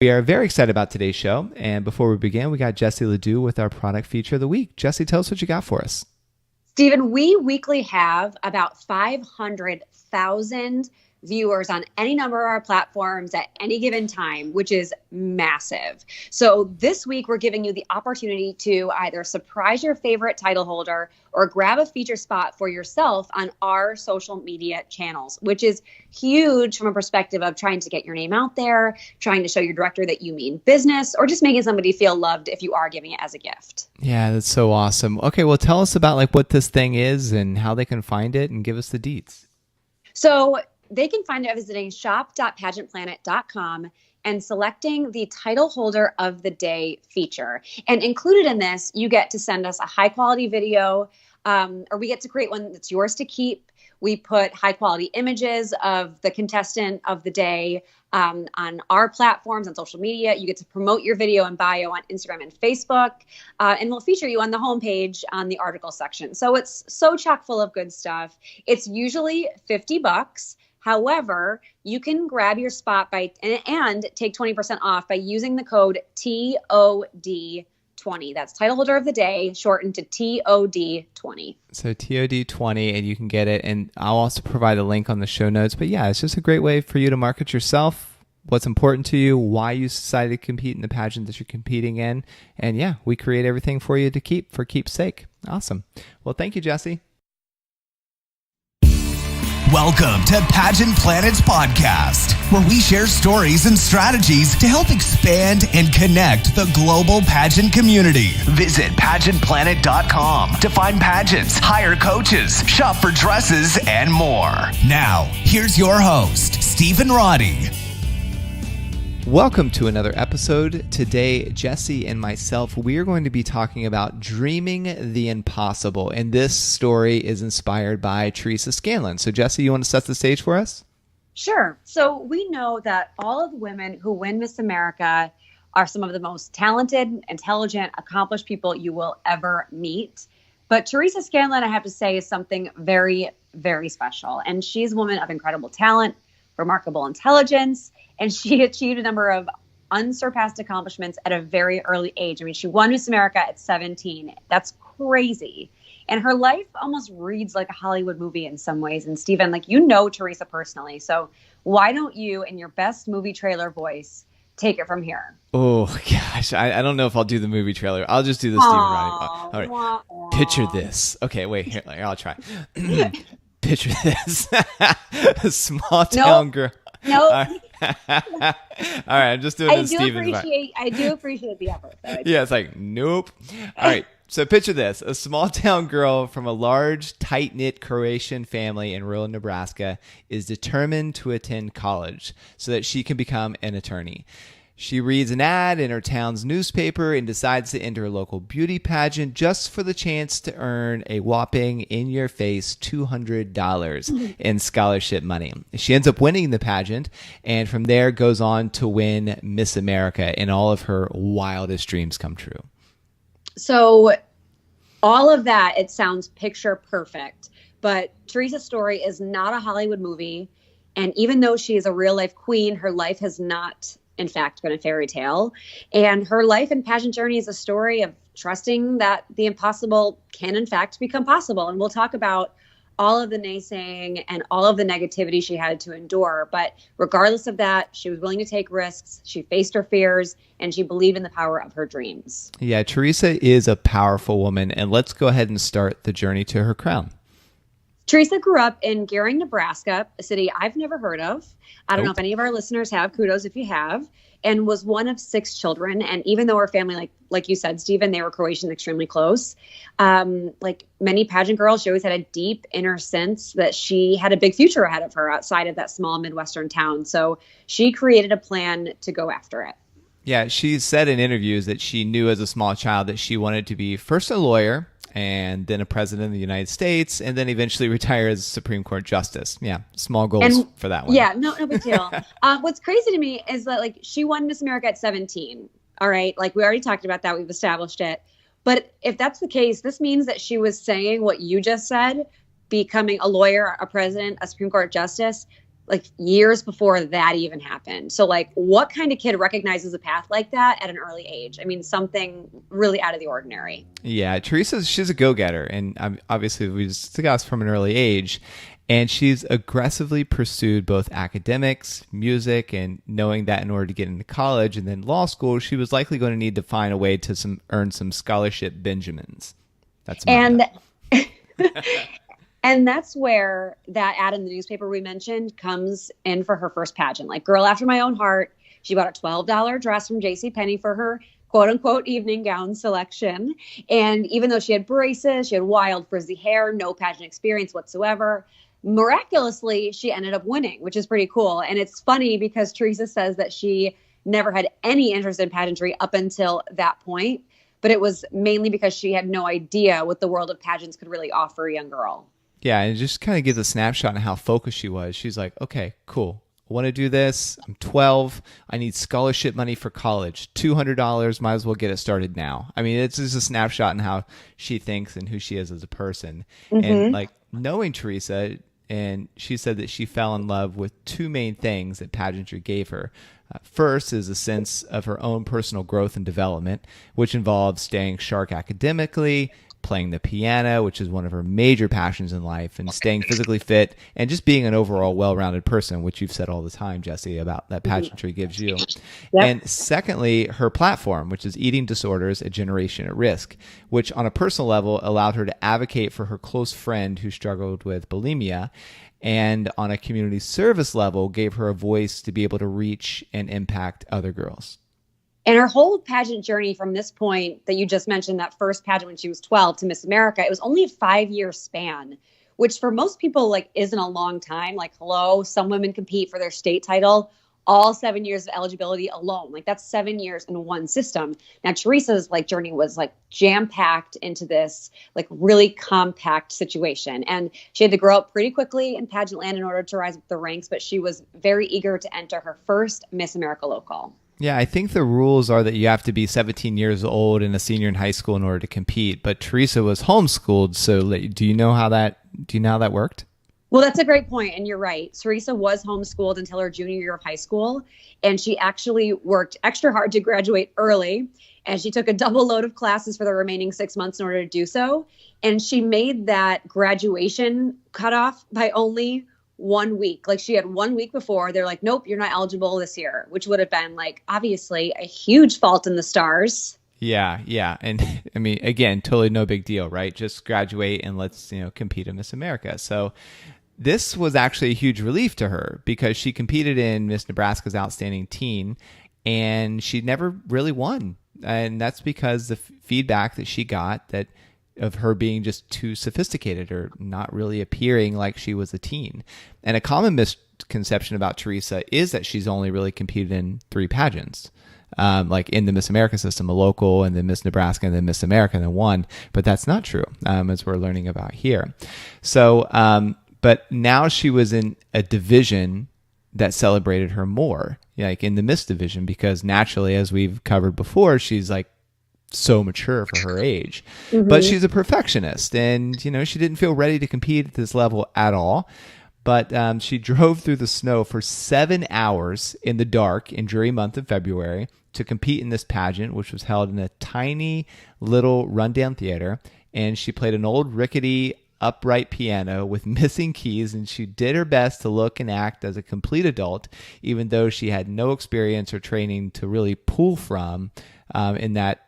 We are very excited about today's show. And before we begin, we got Jessie Ledoux with our product feature of the week. Jessie, tell us what you got for us. Stephen, we weekly have about 500,000 viewers on any number of our platforms at any given time, which is massive. So this week, we're giving you the opportunity to either surprise your favorite title holder or grab a feature spot for yourself on our social media channels, which is huge from a perspective of trying to get your name out there, trying to show your director that you mean business, or just making somebody feel loved if you are giving it as a gift. Yeah, that's so awesome. Okay, well, tell us about what this thing is and how they can find it, and give us the deets. So they can find it by visiting shop.pageantplanet.com and selecting the title holder of the day feature. And included in this, you get to send us a high quality video, or we get to create one that's yours to keep. We put high quality images of the contestant of the day on our platforms, on social media. You get to promote your video and bio on Instagram and Facebook, and we'll feature you on the homepage on the article section. So it's so chock full of good stuff. It's usually $50. However, you can grab your spot and take 20% off by using the code TOD20. That's title holder of the day, shortened to TOD20. So TOD20, and you can get it. And I'll also provide a link on the show notes. But yeah, it's just a great way for you to market yourself, what's important to you, why you decided to compete in the pageant that you're competing in. And yeah, we create everything for you to keep for keep's sake. Awesome. Well, thank you, Jessie. Welcome to Pageant Planet's podcast, where we share stories and strategies to help expand and connect the global pageant community. Visit pageantplanet.com to find pageants, hire coaches, shop for dresses, and more. Now, here's your host, Stephen Roddy. Welcome to another episode. Today, Jessie and myself, we are going to be talking about dreaming the impossible. And this story is inspired by Teresa Scanlan. So Jessie, you want to set the stage for us? Sure. So we know that all of the women who win Miss America are some of the most talented, intelligent, accomplished people you will ever meet. But Teresa Scanlon, I have to say, is something very, very special. And she's a woman of incredible talent, remarkable intelligence, and she achieved a number of unsurpassed accomplishments at a very early age. I mean, she won Miss America at 17. That's crazy. And her life almost reads like a Hollywood movie in some ways. And Stephen, you know Teresa personally. So why don't you, in your best movie trailer voice, take it from here? Oh, gosh. I don't know if I'll do the movie trailer. I'll just do the Stephen Roddy. All right. Wah, wah. Picture this. Okay, wait. Here, I'll try. Picture this. A small town girl. Nope. All right, I'm just doing this Stephen's way. I do appreciate the effort. Yeah, it's nope. All right, so picture this. A small town girl from a large, tight-knit Croatian family in rural Nebraska is determined to attend college so that she can become an attorney. She reads an ad in her town's newspaper and decides to enter a local beauty pageant just for the chance to earn a whopping in-your-face $200 in scholarship money. She ends up winning the pageant, and from there goes on to win Miss America, and all of her wildest dreams come true. So all of that, it sounds picture perfect, but Teresa's story is not a Hollywood movie, and even though she is a real-life queen, her life has not in fact been a fairy tale. And her life and pageant journey is a story of trusting that the impossible can in fact become possible. And we'll talk about all of the naysaying and all of the negativity she had to endure. But regardless of that, she was willing to take risks. She faced her fears and she believed in the power of her dreams. Yeah, Teresa is a powerful woman. And let's go ahead and start the journey to her crown. Teresa grew up in Gering, Nebraska, a city I've never heard of. I don't know if any of our listeners have. Kudos if you have. And was one of 6 children. And even though her family, like you said, Stephen, they were Croatian, extremely close. Like many pageant girls, she always had a deep inner sense that she had a big future ahead of her outside of that small Midwestern town. So she created a plan to go after it. Yeah, she said in interviews that she knew as a small child that she wanted to be first a lawyer and then a president of the United States, and then eventually retire as Supreme Court Justice. Yeah, small goals for that one. Yeah, no big deal. What's crazy to me is that she won Miss America at 17. All right, we already talked about that. We've established it. But if that's the case, this means that she was saying what you just said, becoming a lawyer, a president, a Supreme Court Justice, like years before that even happened. So like what kind of kid recognizes a path like that at an early age? I mean, something really out of the ordinary. Yeah, she's a go-getter, and obviously we discussed from an early age, and she's aggressively pursued both academics, music, and knowing that in order to get into college and then law school, she was likely going to need to find a way to earn some scholarship Benjamins. That's And that's where that ad in the newspaper we mentioned comes in for her first pageant. Like, girl after my own heart. She bought a $12 dress from JCPenney for her quote unquote evening gown selection. And even though she had braces, she had wild frizzy hair, no pageant experience whatsoever, miraculously, she ended up winning, which is pretty cool. And it's funny because Teresa says that she never had any interest in pageantry up until that point. But it was mainly because she had no idea what the world of pageants could really offer a young girl. Yeah, and it just kind of gives a snapshot on how focused she was. She's like, okay, cool. I want to do this. I'm 12. I need scholarship money for college. $200. Might as well get it started now. I mean, it's just a snapshot on how she thinks and who she is as a person. Mm-hmm. And like knowing Teresa, and she said that she fell in love with two main things that pageantry gave her. First is a sense of her own personal growth and development, which involves staying sharp academically, playing the piano, which is one of her major passions in life, and staying physically fit, and just being an overall well-rounded person, which you've said all the time, Jesse, about that pageantry gives you. Yep. And secondly, her platform, which is Eating Disorders, a Generation at Risk, which on a personal level allowed her to advocate for her close friend who struggled with bulimia, and on a community service level gave her a voice to be able to reach and impact other girls. And her whole pageant journey from this point that you just mentioned, that first pageant when she was 12 to Miss America, it was only a 5-year span, which for most people like isn't a long time. Like, hello, some women compete for their state title, all 7 years of eligibility alone. Like that's 7 years in one system. Now, Teresa's like journey was like jam-packed into this like really compact situation. And she had to grow up pretty quickly in pageant land in order to rise up the ranks, but she was very eager to enter her first Miss America local. Yeah, I think the rules are that you have to be 17 years old and a senior in high school in order to compete. But Teresa was homeschooled, so do you know how that worked? Well, that's a great point, and you're right. Teresa was homeschooled until her junior year of high school, and she actually worked extra hard to graduate early, and she took a double load of classes for the remaining 6 months in order to do so. And she made that graduation cutoff by only 1 week. Like she had 1 week before they're like, nope, you're not eligible this year, which would have been like obviously a huge fault in the stars. Yeah. And I mean, again, totally no big deal, right? Just graduate and let's, compete in Miss America. So this was actually a huge relief to her because she competed in Miss Nebraska's Outstanding Teen and she never really won. And that's because the feedback that she got that of her being just too sophisticated or not really appearing like she was a teen. And a common misconception about Teresa is that she's only really competed in 3 pageants, like in the Miss America system, a local and then Miss Nebraska and then Miss America and then one. But that's not true, as we're learning about here. So, but now she was in a division that celebrated her more, like in the Miss division, because naturally, as we've covered before, she's like so mature for her age, but she's a perfectionist and, she didn't feel ready to compete at this level at all. But she drove through the snow for 7 hours in the dark in dreary month of February to compete in this pageant, which was held in a tiny little rundown theater. And she played an old rickety upright piano with missing keys, and she did her best to look and act as a complete adult, even though she had no experience or training to really pull from in that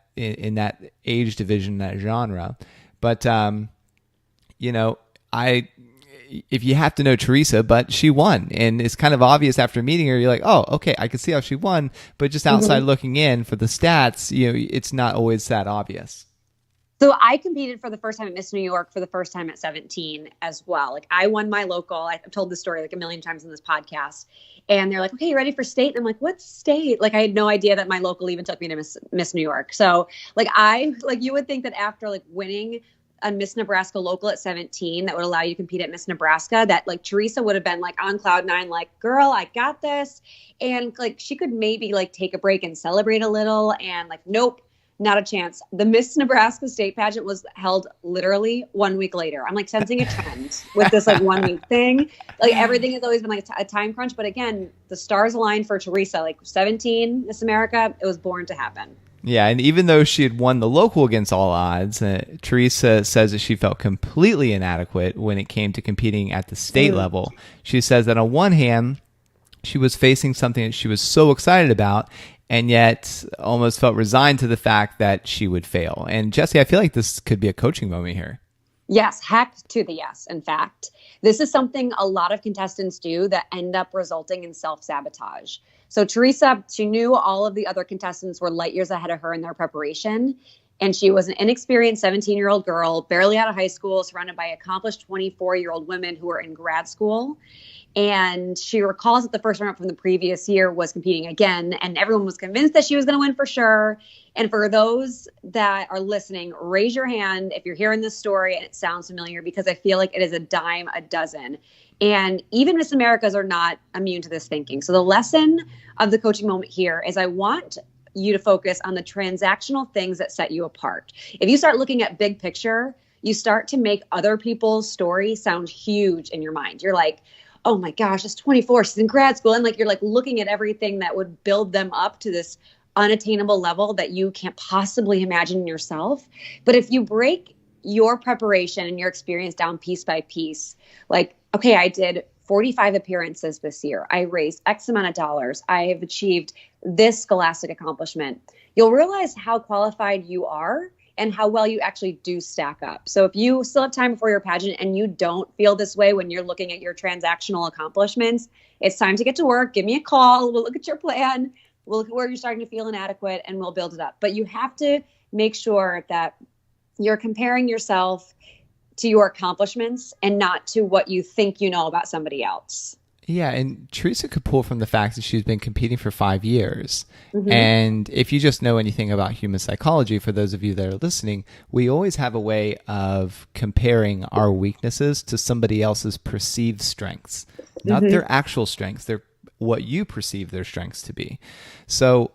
age division, that genre. But, if you have to know Teresa, but she won. And it's kind of obvious after meeting her, you're like, oh, okay, I can see how she won. But just outside looking in for the stats, it's not always that obvious. So I competed for the first time at Miss New York for the first time at 17 as well. Like I won my local. I've told this story like a million times in this podcast. And they're like, okay, you ready for state? And I'm like, what state? Like I had no idea that my local even took me to Miss New York. So you would think that after like winning a Miss Nebraska local at 17, that would allow you to compete at Miss Nebraska, that like Teresa would have been like on cloud 9, like, girl, I got this. And like, she could maybe like take a break and celebrate a little. And like, nope, Not a chance. The Miss Nebraska State Pageant was held literally 1 week later. I'm like sensing a trend with this like 1 week thing. Like everything has always been like a time crunch. But again, the stars aligned for Teresa, like 17 Miss America. It was born to happen. Yeah, and even though she had won the local against all odds, Teresa says that she felt completely inadequate when it came to competing at the state level. She says that on one hand, she was facing something that she was so excited about, and yet almost felt resigned to the fact that she would fail. And Jesse, I feel like this could be a coaching moment here. Yes, heck to the yes. In fact, this is something a lot of contestants do that end up resulting in self-sabotage. So Teresa, she knew all of the other contestants were light years ahead of her in their preparation. And she was an inexperienced 17-year-old girl, barely out of high school, surrounded by accomplished 24-year-old women who were in grad school. And she recalls that the first runner-up from the previous year was competing again, and everyone was convinced that she was going to win for sure. And for those that are listening, raise your hand if you're hearing this story and it sounds familiar, because I feel like it is a dime a dozen. And even Miss Americas are not immune to this thinking. So the lesson of the coaching moment here is I want you to focus on the transactional things that set you apart. If you start looking at big picture, you start to make other people's story sound huge in your mind. You're like, oh my gosh, she's 24, she's in grad school. And like, you're like looking at everything that would build them up to this unattainable level that you can't possibly imagine yourself. But if you break your preparation and your experience down piece by piece, like, okay, I did 45 appearances this year. I raised X amount of dollars. I have achieved this scholastic accomplishment. You'll realize how qualified you are and how well you actually do stack up. So if you still have time before your pageant and you don't feel this way when you're looking at your transactional accomplishments, it's time to get to work. Give me a call. We'll look at your plan. We'll look at where you're starting to feel inadequate and we'll build it up. But you have to make sure that you're comparing yourself to your accomplishments and not to what you think you know about somebody else. Yeah, and Teresa could pull from the fact that she's been competing for 5 years. And if you just know anything about human psychology, for those of you that are listening, we always have a way of comparing our weaknesses to somebody else's perceived strengths, not their actual strengths. They're what you perceive their strengths to be. So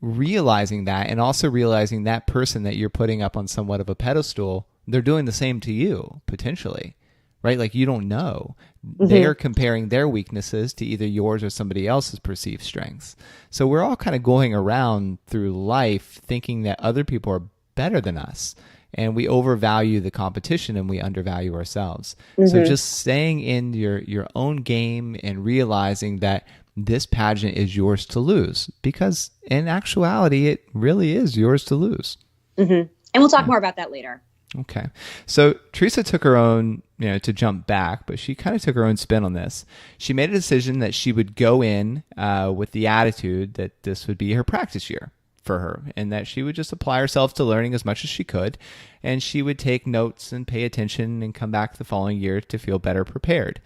realizing that, and also realizing that person that you're putting up on somewhat of a pedestal, they're doing the same to you, potentially. Right? Like you don't know. They're comparing their weaknesses to either yours or somebody else's perceived strengths. So we're all kind of going around through life thinking that other people are better than us. And we overvalue the competition and we undervalue ourselves. So just staying in your own game and realizing that this pageant is yours to lose, because in actuality, it really is yours to lose. And we'll talk more about that later. Okay. So Teresa took her own, to jump back, but she kind of took her own spin on this. She made a decision that she would go in with the attitude that this would be her practice year for her, and that she would just apply herself to learning as much as she could, and she would take notes and pay attention and come back the following year to feel better prepared,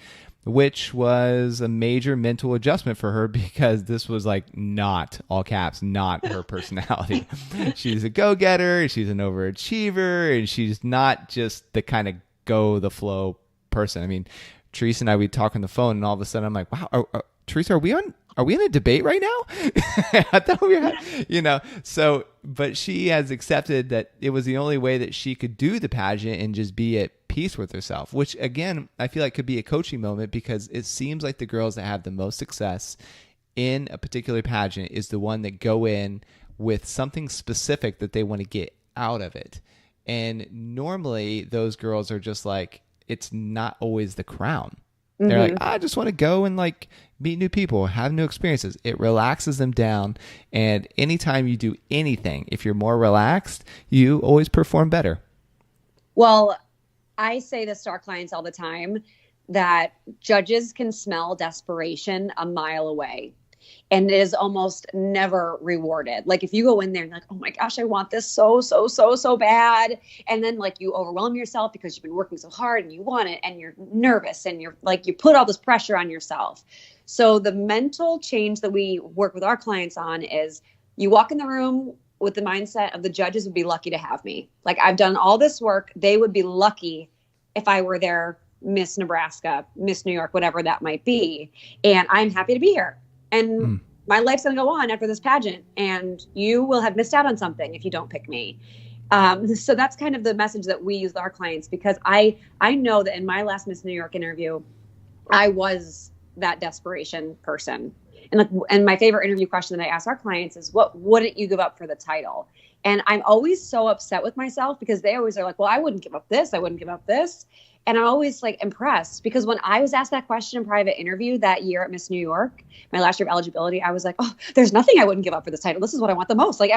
which was a major mental adjustment for her because this was like not, all caps, not her personality. She's a go-getter, she's an overachiever, and she's not just the kind of go-the-flow person. I mean, Teresa and I, we'd talk on the phone, and all of a sudden I'm like, wow, Teresa, are we in a debate right now? I thought we were, so, but she has accepted that it was the only way that she could do the pageant and just be at peace with herself, which again, I feel like could be a coaching moment, because it seems like the girls that have the most success in a particular pageant is the one that go in with something specific that they want to get out of it. And normally those girls are just like, it's not always the crown. They're like, I just want to go and like meet new people, have new experiences. It relaxes them down. And anytime you do anything, if you're more relaxed, you always perform better. Well, I say this to our clients all the time, that judges can smell desperation a mile away. And it is almost never rewarded. Like if you go in there and you're like, oh my gosh, I want this so bad. And then like you overwhelm yourself because you've been working so hard and you want it and you're nervous and you're like, you put all this pressure on yourself. So the mental change that we work with our clients on is you walk in the room with the mindset of the judges would be lucky to have me. Like I've done all this work. They would be lucky if I were their Miss Nebraska, Miss New York, whatever that might be. And I'm happy to be here. And my life's going to go on after this pageant, and you will have missed out on something if you don't pick me. So that's kind of the message that we use with our clients, because I know that in my last Miss New York interview, I was that desperation person. And my favorite interview question that I ask our clients is, what wouldn't you give up for the title? And I'm always so upset with myself, because they always are like, well, I wouldn't give up this. I wouldn't give up this. And I'm always like impressed, because when I was asked that question in private interview that year at Miss New York, my last year of eligibility, I was like, oh, there's nothing I wouldn't give up for this title. This is what I want the most. Like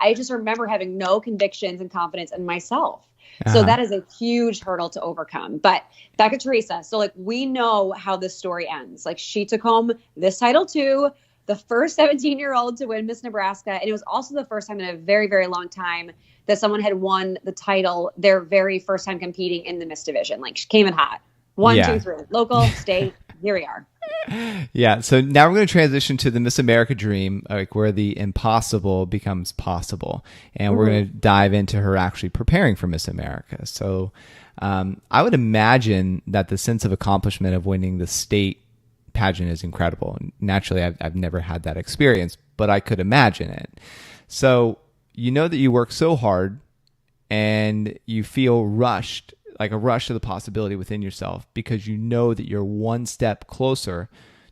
I just remember having no convictions and confidence in myself. So that is a huge hurdle to overcome. But back to Teresa. So like, we know how this story ends. Like, she took home this title too, the first 17-year-old to win Miss Nebraska. And it was also the first time in a very, very long time that someone had won the title their very first time competing in the Miss division. Like, she came in hot. 1, 2, 3, local, state, here we are. Yeah. So now we're going to transition to the Miss America dream, like where the impossible becomes possible. And we're going to dive into her actually preparing for Miss America. So I would imagine that the sense of accomplishment of winning the state pageant is incredible. Naturally, I've never had that experience, but I could imagine it. So you know that you work so hard and you feel rushed, like a rush to the possibility within yourself, because you know that you're one step closer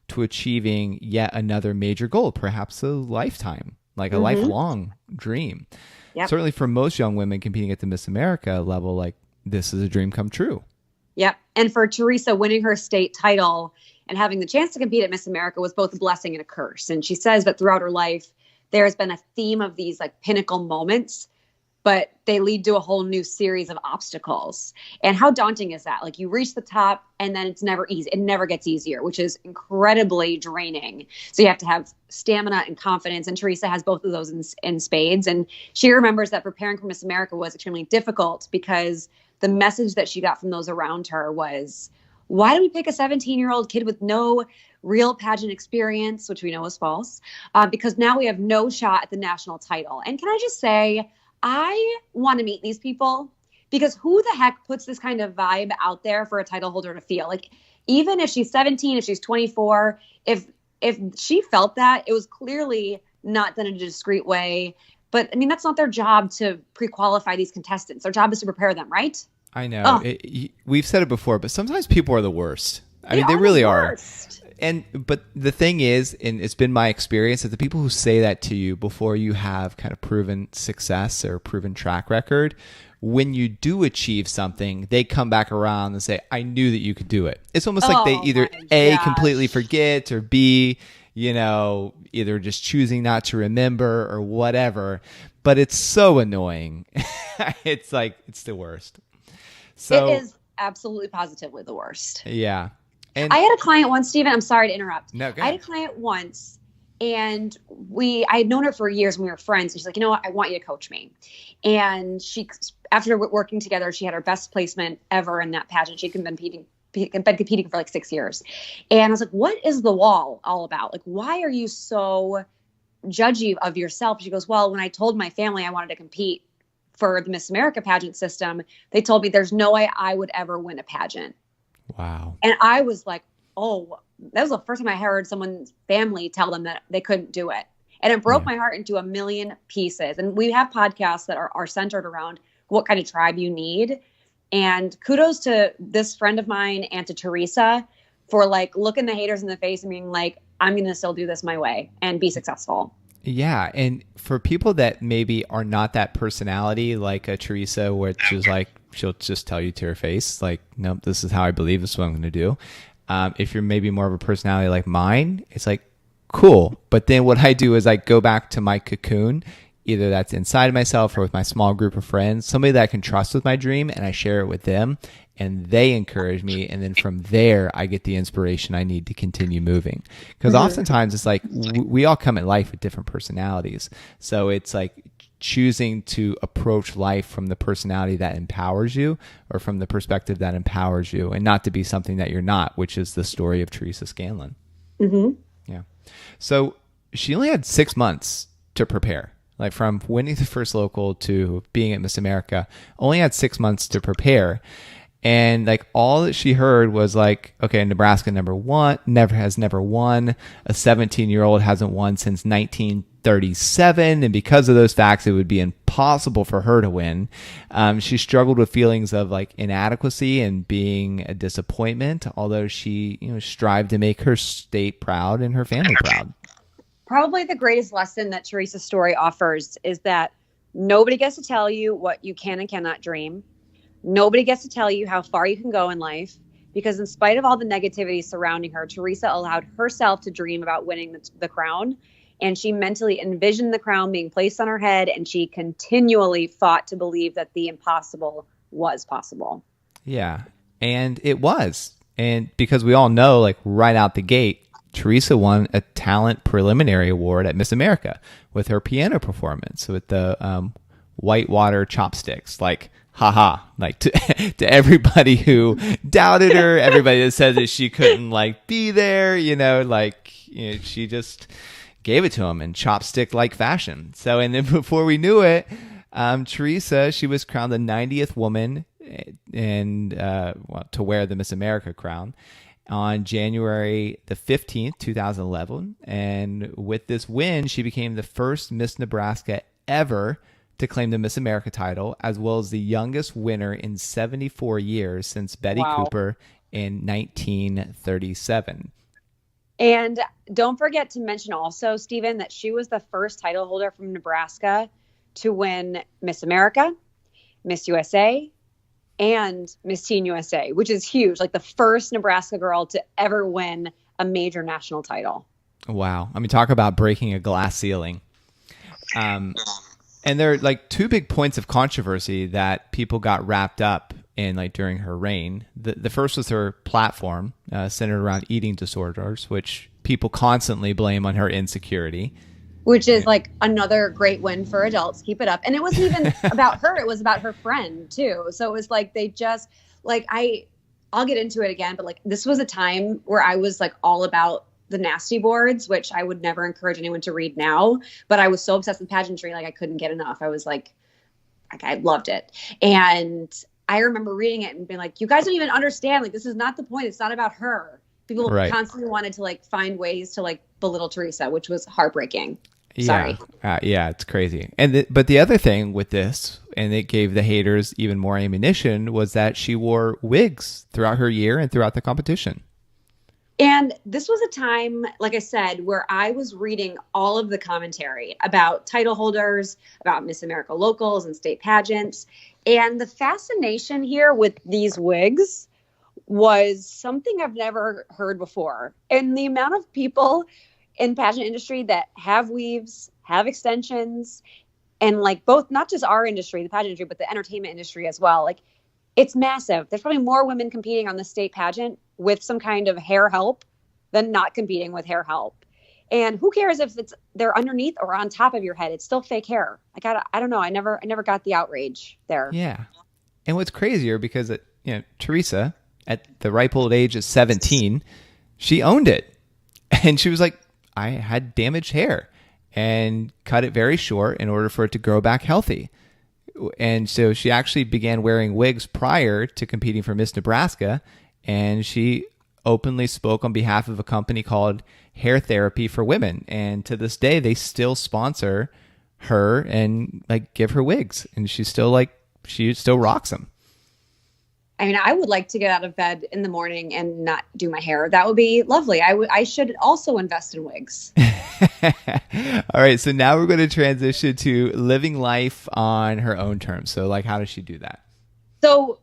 to achieving yet another major goal, perhaps a lifetime, like a lifelong dream. Yep. Certainly for most young women competing at the Miss America level, like, this is a dream come true. Yep. And for Teresa, winning her state title and having the chance to compete at Miss America was both a blessing and a curse. And she says that throughout her life, there has been a theme of these like pinnacle moments, but they lead to a whole new series of obstacles. And how daunting is that? Like, you reach the top and then it's never easy. It never gets easier, which is incredibly draining. So you have to have stamina and confidence. And Teresa has both of those in spades. And she remembers that preparing for Miss America was extremely difficult, because the message that she got from those around her was, why do we pick a 17-year-old kid with no real pageant experience, which we know is false, because now we have no shot at the national title. And can I just say, I want to meet these people, because who the heck puts this kind of vibe out there for a title holder to feel? Like, even if she's 17, if she's 24, if she felt that, it was clearly not done in a discreet way. But I mean, that's not their job to pre-qualify these contestants. Their job is to prepare them, right? I know. We've said it before, but sometimes people are the worst. I mean, they really are. But the thing is, and it's been my experience, that the people who say that to you before you have kind of proven success or proven track record, when you do achieve something, they come back around and say, I knew that you could do it. It's almost like they either A, completely forget, or B, either just choosing not to remember or whatever. But it's so annoying. It's like, it's the worst. So it is absolutely positively the worst. Yeah. And I had a client once, Stephen, I'm sorry to interrupt. No, go ahead. I had a client once, and I had known her for years, and we were friends. And she's like, you know what? I want you to coach me. And she, after working together, she had her best placement ever in that pageant. She'd been competing for like 6 years. And I was like, what is the wall all about? Like, why are you so judgy of yourself? She goes, well, when I told my family I wanted to compete for the Miss America pageant system, they told me there's no way I would ever win a pageant. Wow. And I was like, oh, that was the first time I heard someone's family tell them that they couldn't do it. And it broke my heart into a million pieces. And we have podcasts that are centered around what kind of tribe you need. And kudos to this friend of mine and to Teresa for like looking the haters in the face and being like, I'm going to still do this my way and be successful. Yeah. And for people that maybe are not that personality, like a Teresa, which is like, she'll just tell you to her face, like, nope, this is how I believe, this is what I'm going to do. If you're maybe more of a personality like mine, it's like, cool. But then what I do is I go back to my cocoon, either that's inside of myself or with my small group of friends, somebody that I can trust with my dream, and I share it with them, and they encourage me. And then from there, I get the inspiration I need to continue moving. Because oftentimes it's like we all come at life with different personalities. So it's like choosing to approach life from the personality that empowers you, or from the perspective that empowers you, and not to be something that you're not, which is the story of Teresa Scanlon. Yeah. So she only had 6 months to prepare. Like, from winning the first local to being at Miss America, only had 6 months to prepare. And like all that she heard was like, okay, Nebraska never won. A 17-year-old hasn't won since 1937. And because of those facts, it would be impossible for her to win. She struggled with feelings of like inadequacy and being a disappointment, although she, strived to make her state proud and her family proud. Probably the greatest lesson that Teresa's story offers is that nobody gets to tell you what you can and cannot dream. Nobody gets to tell you how far you can go in life, because in spite of all the negativity surrounding her, Teresa allowed herself to dream about winning the crown. And she mentally envisioned the crown being placed on her head, and she continually fought to believe that the impossible was possible. Yeah, and it was. And because we all know, like right out the gate, Teresa won a talent preliminary award at Miss America with her piano performance with the whitewater chopsticks. Like, haha, like to everybody who doubted her, everybody that said that she couldn't like be there, she just gave it to him in chopstick-like fashion. So, and then before we knew it, Teresa, she was crowned the 90th woman to wear the Miss America crown on January the 15th, 2011. And with this win, she became the first Miss Nebraska ever to claim the Miss America title, as well as the youngest winner in 74 years since Betty Cooper in 1937. And don't forget to mention also, Stephen, that she was the first title holder from Nebraska to win Miss America, Miss USA, and Miss Teen USA, which is huge. Like the first Nebraska girl to ever win a major national title. Wow. I mean, talk about breaking a glass ceiling. And there are like two big points of controversy that people got wrapped up in like during her reign. The first was her platform centered around eating disorders, which people constantly blame on her insecurity. Which is like another great win for adults. Keep it up. And it wasn't even about her. It was about her friend too. So it was like they just like I'll get into it again, but like this was a time where I was like all about the nasty boards, which I would never encourage anyone to read now, but I was so obsessed with pageantry, like I couldn't get enough. I was like I loved it. And I remember reading it and being like, you guys don't even understand. Like, this is not the point. It's not about her. People constantly wanted to like find ways to like belittle Teresa, which was heartbreaking. Sorry. Yeah, it's crazy. But the other thing with this, and it gave the haters even more ammunition, was that she wore wigs throughout her year and throughout the competition. And this was a time, like I said, where I was reading all of the commentary about title holders, about Miss America locals and state pageants. And the fascination here with these wigs was something I've never heard before. And the amount of people in pageant industry that have weaves, have extensions, and like both, not just our industry, the pageant industry, but the entertainment industry as well. Like, it's massive. There's probably more women competing on the state pageant with some kind of hair help than not competing with hair help. And who cares if they're underneath or on top of your head? It's still fake hair. Like, I don't know. I never got the outrage there. Yeah. And what's crazier, because Teresa, at the ripe old age of 17, she owned it. And she was like, I had damaged hair and cut it very short in order for it to grow back healthy. And so she actually began wearing wigs prior to competing for Miss Nebraska. And she openly spoke on behalf of a company called Hair Therapy for Women. And to this day, they still sponsor her and like give her wigs. And she still rocks them. I mean, I would like to get out of bed in the morning and not do my hair. That would be lovely. I should also invest in wigs. All right. So now we're going to transition to living life on her own terms. So like, how does she do that? So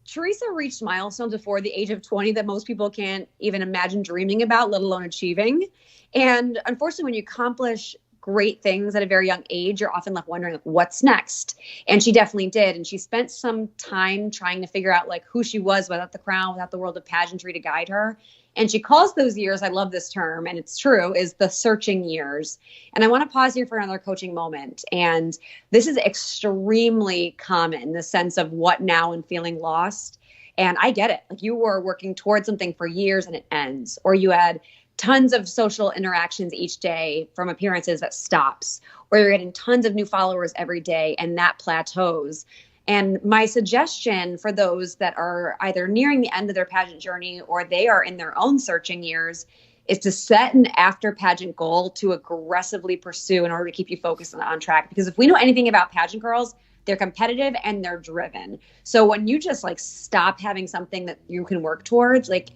Teresa reached milestones before the age of 20 that most people can't even imagine dreaming about, let alone achieving. And unfortunately, when you accomplish great things at a very young age, you're often left wondering, like, what's next? And she definitely did. And she spent some time trying to figure out like who she was without the crown, without the world of pageantry to guide her. And she calls those years, I love this term, and it's true, is the searching years. And I want to pause here for another coaching moment. And this is extremely common, the sense of what now and feeling lost. And I get it. Like, you were working towards something for years and it ends, or you had tons of social interactions each day from appearances that stops, or you're getting tons of new followers every day and that plateaus. And my suggestion for those that are either nearing the end of their pageant journey or they are in their own searching years is to set an after pageant goal to aggressively pursue in order to keep you focused and on track. Because if we know anything about pageant girls, they're competitive and they're driven. So when you just like stop having something that you can work towards, like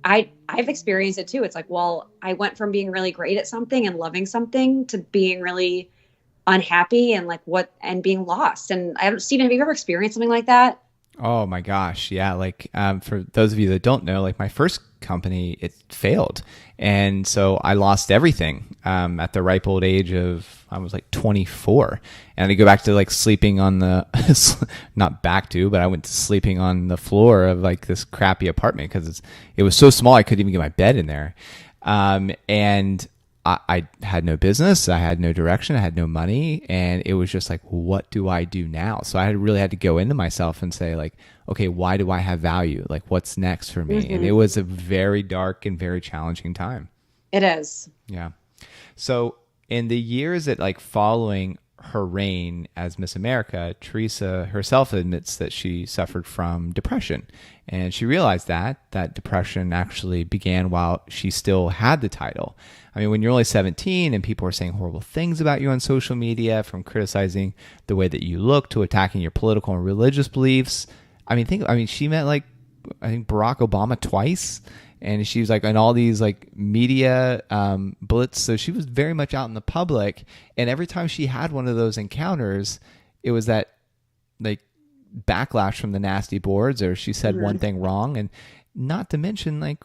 I've experienced it too. It's like, well, I went from being really great at something and loving something to being really unhappy and being lost. And Stephen, have you ever experienced something like that? Oh my gosh. Yeah. Like, for those of you that don't know, like my first company, it failed. And so I lost everything, at the ripe old age of, I was like 24, and I go back to like sleeping on the, not back to, but I went to sleeping on the floor of like this crappy apartment because it was so small. I couldn't even get my bed in there. And I had no business, I had no direction, I had no money, and it was just like, what do I do now? So I really had to go into myself and say like, okay, why do I have value? Like, what's next for me? And it was a very dark and very challenging time. It is. Yeah. So in the years that like following her reign as Miss America, Teresa herself admits that she suffered from depression. And she realized that depression actually began while she still had the title. I mean, when you're only 17 and people are saying horrible things about you on social media, from criticizing the way that you look to attacking your political and religious beliefs. She met like, I think Barack Obama twice. And she was like on all these like media blitz. So she was very much out in the public. And every time she had one of those encounters, it was that like backlash from the nasty boards, or she said one thing wrong. And not to mention, like,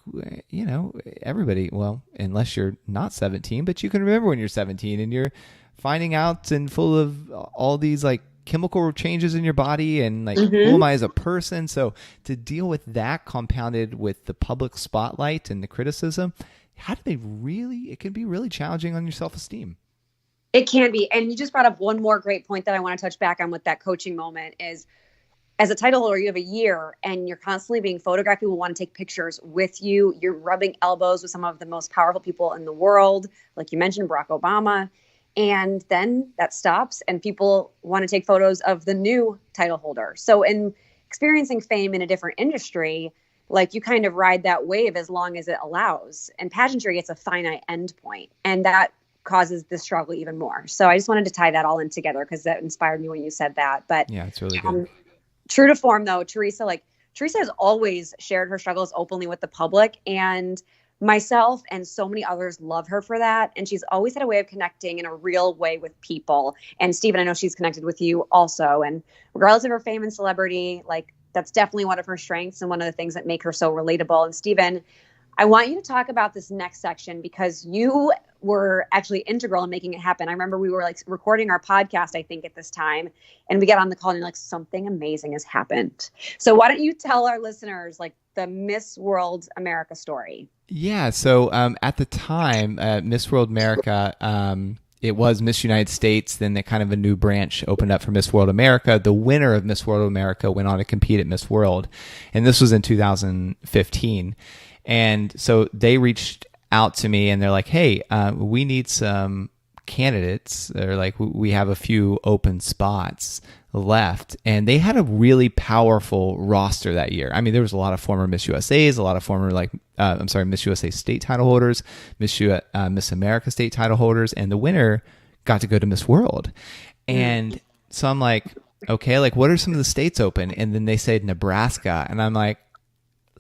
you know, everybody, well, unless you're not 17, but you can remember when you're 17 and you're finding out and full of all these like chemical changes in your body and like, who am I as a person? So to deal with that compounded with the public spotlight and the criticism, it can be really challenging on your self-esteem. It can be. And you just brought up one more great point that I want to touch back on with that coaching moment is, as a title holder, you have a year and you're constantly being photographed. People want to take pictures with you. You're rubbing elbows with some of the most powerful people in the world. Like you mentioned, Barack Obama. And then that stops and people want to take photos of the new title holder. So in experiencing fame in a different industry, like you kind of ride that wave as long as it allows. And pageantry, it's a finite endpoint. And that causes the struggle even more. So I just wanted to tie that all in together because that inspired me when you said that. But yeah, it's really good. True to form, though, Teresa has always shared her struggles openly with the public, and myself and so many others love her for that. And she's always had a way of connecting in a real way with people. And Stephen, I know she's connected with you also. And regardless of her fame and celebrity, like that's definitely one of her strengths and one of the things that make her so relatable. And Stephen, I want you to talk about this next section because you were actually integral in making it happen. I remember we were like recording our podcast, I think at this time, and we got on the call and you're like, something amazing has happened. So why don't you tell our listeners like the Miss World America story? Yeah. So at the time, Miss World America, it was Miss United States. Then kind of a new branch opened up for Miss World America. The winner of Miss World America went on to compete at Miss World. And this was in 2015. And so they reached out to me and they're like, hey, we need some candidates. They're like, we have a few open spots left. And they had a really powerful roster that year. I mean, there was a lot of former Miss USAs, a lot of former Miss USA state title holders, Miss America state title holders, and the winner got to go to Miss World. And so I'm like, okay, like what are some of the states open? And then they said Nebraska. And I'm like,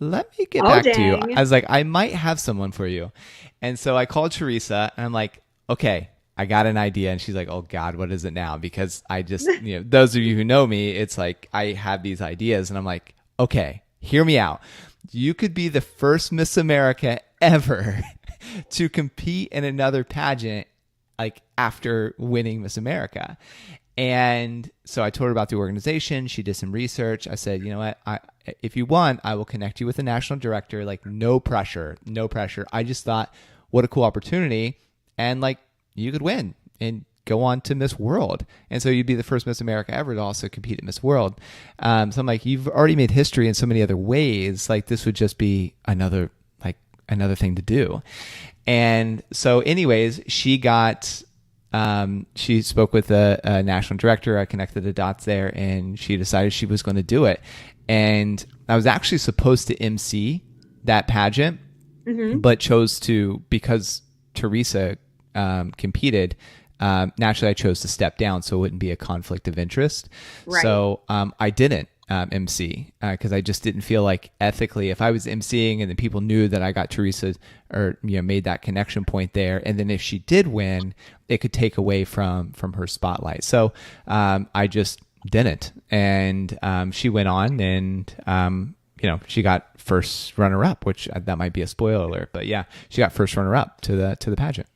let me get back to you. I was like, I might have someone for you. And so I called Teresa and I'm like, okay, I got an idea. And she's like, oh God, what is it now? Because I just, those of you who know me, it's like, I have these ideas and I'm like, okay, hear me out. You could be the first Miss America ever to compete in another pageant, like after winning Miss America. And so I told her about the organization. She did some research. I said, you know what? If you want, I will connect you with the national director. Like no pressure. I just thought, what a cool opportunity. And like you could win and go on to Miss World. And so you'd be the first Miss America ever to also compete at Miss World. So I'm like, you've already made history in so many other ways. Like this would just be another thing to do. And so anyways, she got she spoke with a national director. I connected the dots there, and she decided she was going to do it. And I was actually supposed to MC that pageant, but chose to, because Teresa competed. Naturally, I chose to step down so it wouldn't be a conflict of interest. Right. So I didn't MC because I just didn't feel like ethically, if I was MCing and then people knew that I got Teresa, or made that connection point there, and then if she did win, it could take away from her spotlight. So I just didn't, and she went on, and she got first runner-up, which that might be a spoiler alert, but yeah, she got first runner-up to the pageant.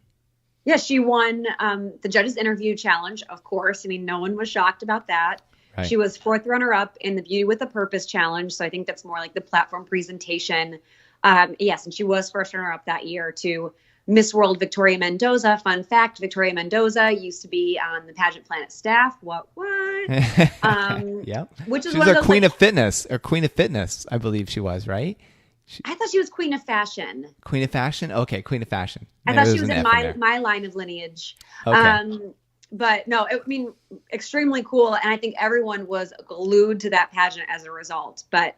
Yeah, she won the Judges Interview Challenge, of course. I mean, no one was shocked about that. Right. She was fourth runner-up in the Beauty with a Purpose Challenge, so I think that's more like the platform presentation. Yes, and she was first runner-up that year to Miss World Victoria Mendoza. Fun fact, Victoria Mendoza used to be on the Pageant Planet staff. What? Yeah. Which is she one was of those, Queen of Fitness, or Queen of Fitness, I believe she was, right? I thought she was Queen of Fashion. Queen of Fashion? Okay, Queen of Fashion. I thought she was in my line of lineage. Okay. But no, extremely cool. And I think everyone was glued to that pageant as a result. But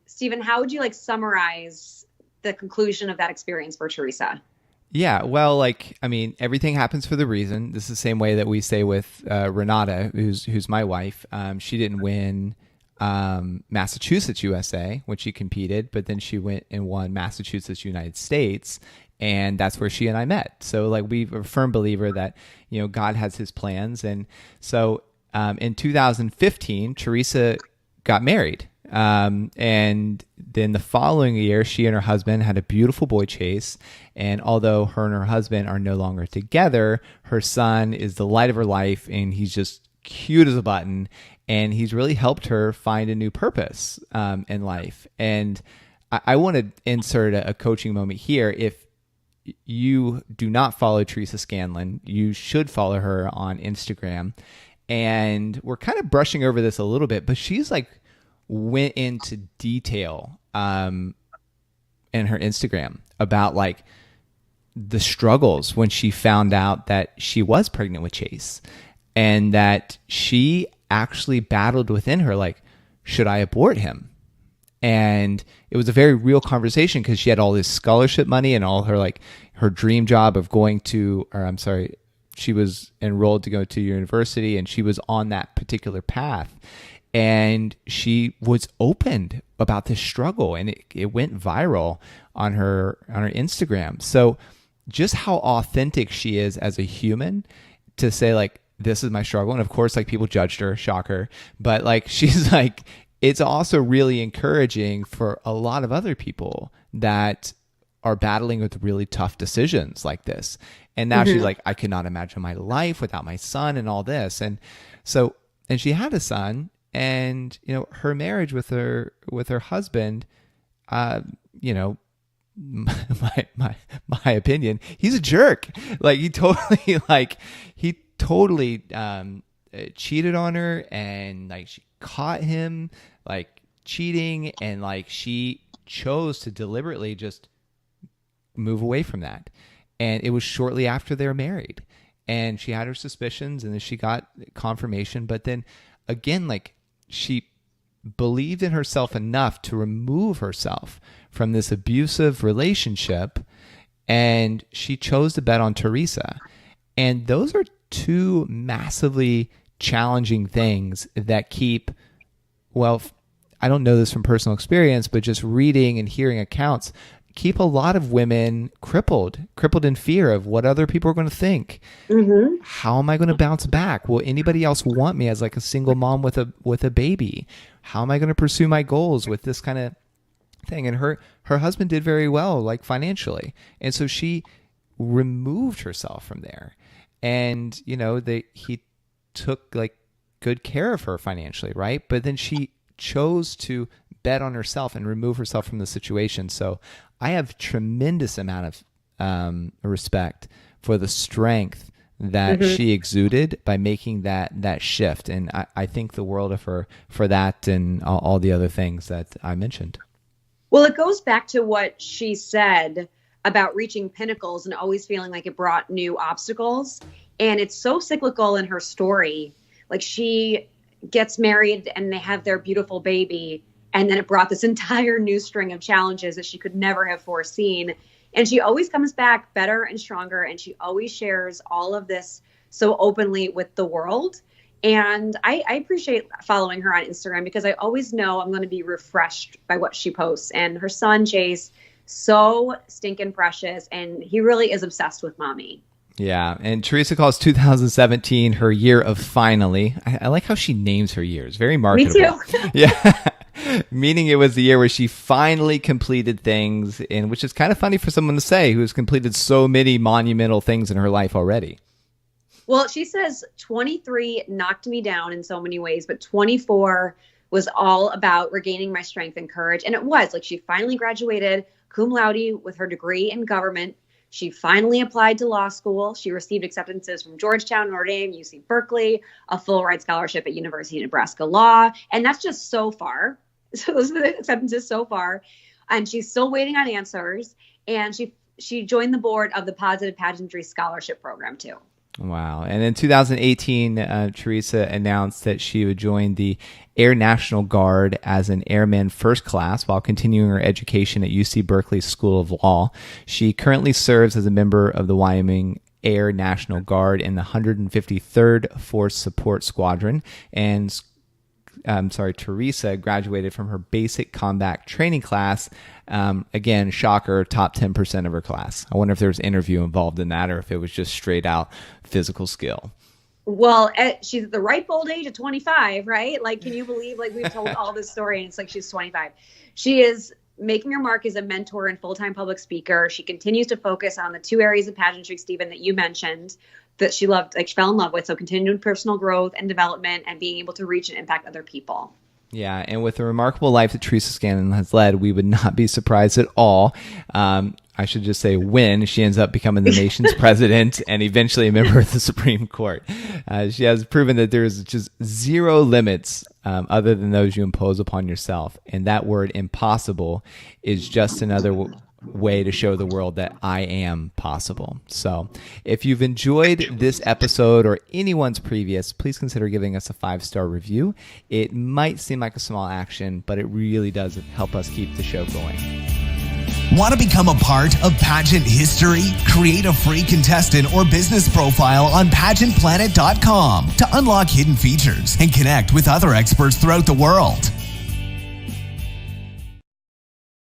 Stephen, how would you summarize the conclusion of that experience for Teresa? Yeah, well, everything happens for the reason. This is the same way that we say with Renata, who's my wife. She didn't win Massachusetts USA when she competed, but then she went and won Massachusetts United States, and that's where she and I met. So we're a firm believer that God has his plans. And so in 2015 Teresa got married, and then the following year she and her husband had a beautiful boy Chase, and although her and her husband are no longer together, her son is the light of her life, and he's just cute as a button. And he's really helped her find a new purpose in life. And I want to insert a coaching moment here. If you do not follow Teresa Scanlon, you should follow her on Instagram. And we're kind of brushing over this a little bit, but she's went into detail in her Instagram about the struggles when she found out that she was pregnant with Chase, and that she actually battled within her, should I abort him? And it was a very real conversation because she had all this scholarship money and all her her dream job of she was enrolled to go to university, and she was on that particular path, and she was opened about this struggle, and it went viral on her Instagram. So just how authentic she is as a human to say this is my struggle. And of course, people judged her, shocker. But she's it's also really encouraging for a lot of other people that are battling with really tough decisions like this. And now she's I cannot imagine my life without my son and all this. And so, and she had a son, and, her marriage with her husband, my opinion, he's a jerk. He totally cheated on her, and she caught him cheating, and she chose to deliberately just move away from that. And it was shortly after they were married, and she had her suspicions, and then she got confirmation. But then again, she believed in herself enough to remove herself from this abusive relationship, and she chose to bet on Teresa. And those are two massively challenging things that keep, I don't know this from personal experience, but just reading and hearing accounts, keep a lot of women crippled in fear of what other people are going to think. How am I going to bounce back? Will anybody else want me as a single mom with a baby? How am I going to pursue my goals with this kind of thing? And her husband did very well, financially. And so she removed herself from there. And, he took good care of her financially, right? But then she chose to bet on herself and remove herself from the situation. So I have tremendous amount of respect for the strength that she exuded by making that shift. And I think the world of her for that, and all the other things that I mentioned. Well, it goes back to what she said about reaching pinnacles and always feeling like it brought new obstacles. And it's so cyclical in her story. Like, she gets married and they have their beautiful baby, and then it brought this entire new string of challenges that she could never have foreseen. And she always comes back better and stronger, and she always shares all of this so openly with the world. And I appreciate following her on Instagram, because I always know I'm going to be refreshed by what she posts. And her son, Chase, so stinking precious, and he really is obsessed with mommy. Yeah, and Teresa calls 2017 her year of finally. I like how she names her years. Very marketable. Me too. Yeah. Meaning it was the year where she finally completed things, and which is kind of funny for someone to say who has completed so many monumental things in her life already. Well, she says 23 knocked me down in so many ways, but 24 was all about regaining my strength and courage. And it was like, she finally graduated cum laude with her degree in government. She finally applied to law school. She received acceptances from Georgetown, Notre Dame, UC Berkeley, a full ride scholarship at University of Nebraska Law. And that's just so far. So those are the acceptances so far. And she's still waiting on answers. And she joined the board of the Positive Pageantry Scholarship Program too. Wow. And in 2018, Teresa announced that she would join the Air National Guard as an Airman First Class while continuing her education at UC Berkeley School of Law. She currently serves as a member of the Wyoming Air National Guard in the 153rd Force Support Squadron. And Teresa graduated from her basic combat training class. Again, shocker, top 10% of her class. I wonder if there was interview involved in that, or if it was just straight out physical skill. Well, she's at the ripe old age of 25, right? Like, can you believe, like, we've told all this story and it's like she's 25. She is making her mark as a mentor and full-time public speaker. She continues to focus on the two areas of pageantry, Stephen, that you mentioned, that she loved, like she fell in love with. So continued personal growth and development and being able to reach and impact other people. Yeah, and with the remarkable life that Teresa Scanlon has led, we would not be surprised at all. I should just say when she ends up becoming the nation's president and eventually a member of the Supreme Court. She has proven that there's just zero limits other than those you impose upon yourself. And that word impossible is just another way to show the world that I am possible. So if you've enjoyed this episode or anyone's previous, please consider giving us a 5-star review. It might seem like a small action, but it really does help us keep the show going. Want to become a part of pageant history? Create a free contestant or business profile on pageantplanet.com to unlock hidden features and connect with other experts throughout the world.